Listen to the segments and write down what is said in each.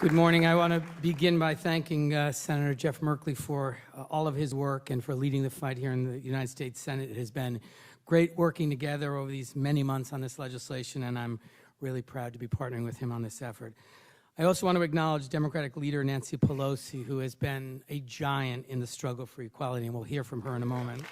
Good morning. I want to begin by thanking Senator Jeff Merkley for all of his work and for leading the fight here in the United States Senate. It has been great working together over these many months on this legislation, and I'm really proud to be partnering with him on this effort. I also want to acknowledge Democratic leader Nancy Pelosi, who has been a giant in the struggle for equality, and we'll hear from her in a moment.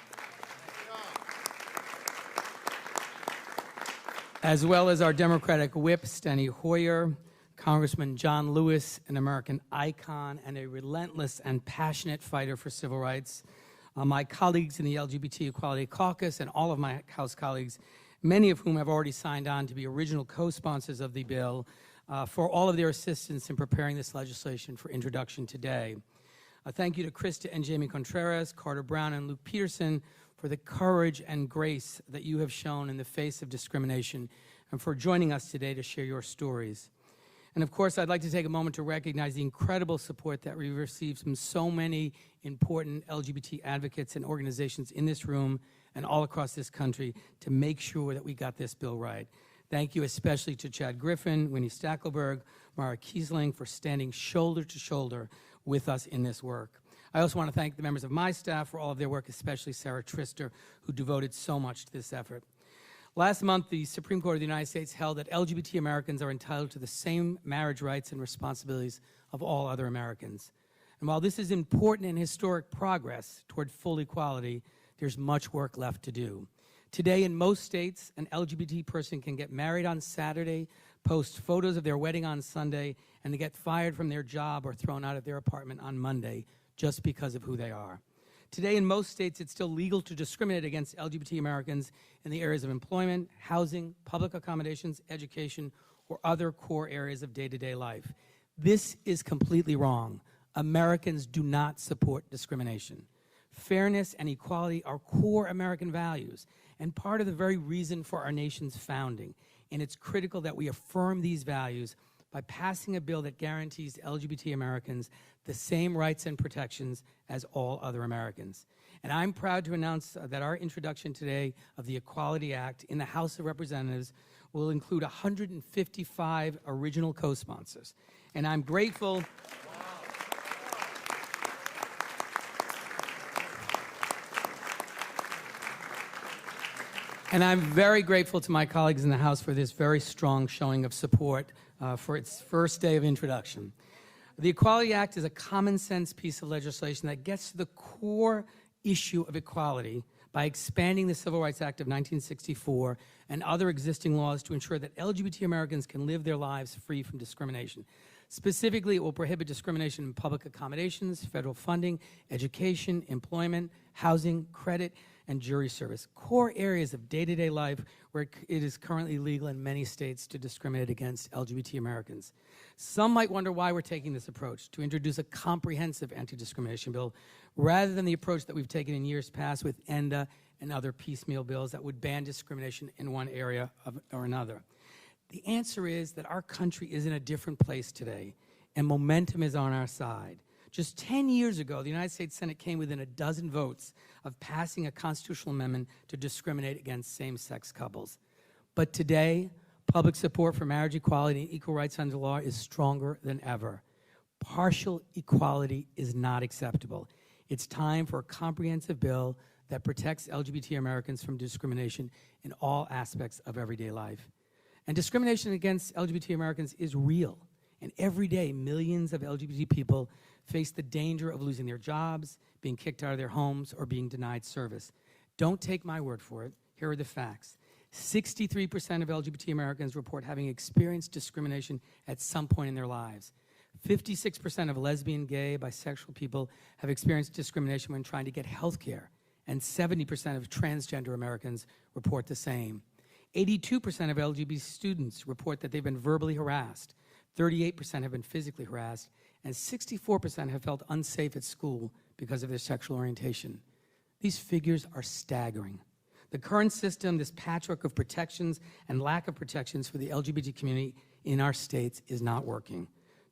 As well as our Democratic whip, Steny Hoyer, Congressman John Lewis, an American icon and a relentless and passionate fighter for civil rights, my colleagues in the LGBT Equality Caucus, and all of my House colleagues, many of whom have already signed on to be original co-sponsors of the bill, for all of their assistance in preparing this legislation for introduction today. Thank you to Krista and Jamie Contreras, Carter Brown, and Luke Peterson for the courage and grace that you have shown in the face of discrimination and for joining us today to share your stories. And of course, I'd like to take a moment to recognize the incredible support that we've received from so many important LGBT advocates and organizations in this room and all across this country to make sure that we got this bill right. Thank you especially to Chad Griffin, Winnie Stackelberg, Mara Cicilline for standing shoulder to shoulder with us in this work. I also want to thank the members of my staff for all of their work, especially Sarah Trister, who devoted so much to this effort. Last month, the Supreme Court of the United States held that LGBT Americans are entitled to the same marriage rights and responsibilities of all other Americans. And while this is important and historic progress toward full equality, there's much work left to do. Today, in most states, an LGBT person can get married on Saturday, post photos of their wedding on Sunday, and they get fired from their job or thrown out of their apartment on Monday just because of who they are. Today, in most states, it's still legal to discriminate against LGBT Americans in the areas of employment, housing, public accommodations, education, or other core areas of day-to-day life. This is completely wrong. Americans do not support discrimination. Fairness and equality are core American values and part of the very reason for our nation's founding. And it's critical that we affirm these values by passing a bill that guarantees LGBT Americans the same rights and protections as all other Americans. And I'm proud to announce that our introduction today of the Equality Act in the House of Representatives will include 155 original co-sponsors. And I'm grateful. And I'm very grateful to my colleagues in the House for this very strong showing of support for its first day of introduction. The Equality Act is a common sense piece of legislation that gets to the core issue of equality by expanding the Civil Rights Act of 1964 and other existing laws to ensure that LGBT Americans can live their lives free from discrimination. Specifically, it will prohibit discrimination in public accommodations, federal funding, education, employment, housing, credit, and jury service, core areas of day-to-day life where it is currently legal in many states to discriminate against LGBT Americans. Some might wonder why we're taking this approach, to introduce a comprehensive anti-discrimination bill, rather than the approach that we've taken in years past with ENDA and other piecemeal bills that would ban discrimination in one area or another. The answer is that our country is in a different place today, and momentum is on our side. Just 10 years ago, the United States Senate came within a dozen votes of passing a constitutional amendment to discriminate against same-sex couples. But today, public support for marriage equality and equal rights under law is stronger than ever. Partial equality is not acceptable. It's time for a comprehensive bill that protects LGBT Americans from discrimination in all aspects of everyday life. And discrimination against LGBT Americans is real. And every day, millions of LGBT people face the danger of losing their jobs, being kicked out of their homes, or being denied service. Don't take my word for it. Here are the facts. 63% of LGBT Americans report having experienced discrimination at some point in their lives. 56% of lesbian, gay, bisexual people have experienced discrimination when trying to get health care, and 70% of transgender Americans report the same. 82% of LGBT students report that they've been verbally harassed. 38% have been physically harassed, and 64% have felt unsafe at school because of their sexual orientation. These figures are staggering. The current system, this patchwork of protections and lack of protections for the LGBT community in our states is not working.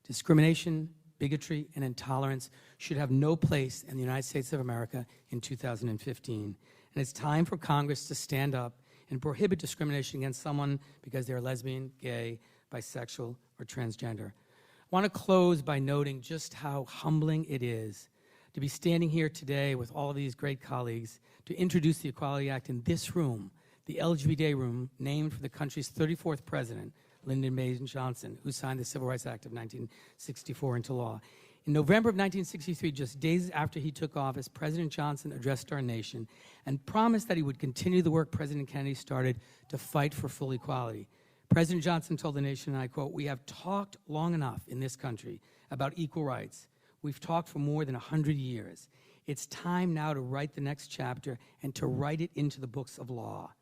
Discrimination, bigotry, and intolerance should have no place in the United States of America in 2015. And it's time for Congress to stand up and prohibit discrimination against someone because they're lesbian, gay, bisexual, or transgender. want to close by noting just how humbling it is to be standing here today with all of these great colleagues to introduce the Equality Act in this room, the LGBT room, named for the country's 34th president, Lyndon Baines Johnson, who signed the Civil Rights Act of 1964 into law. In November of 1963, just days after he took office, President Johnson addressed our nation and promised that he would continue the work President Kennedy started to fight for full equality. President Johnson told the nation, and I quote, "We have talked long enough in this country about equal rights. We've talked for more than 100 years. It's time now to write the next chapter and to write it into the books of law."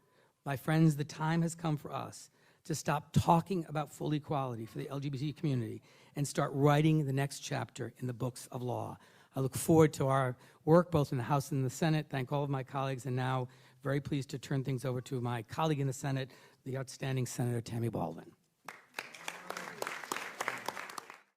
My friends, the time has come for us to stop talking about full equality for the LGBT community and start writing the next chapter in the books of law. I look forward to our work both in the House and the Senate. Thank all of my colleagues, and now very pleased to turn things over to my colleague in the Senate, the outstanding Senator Tammy Baldwin.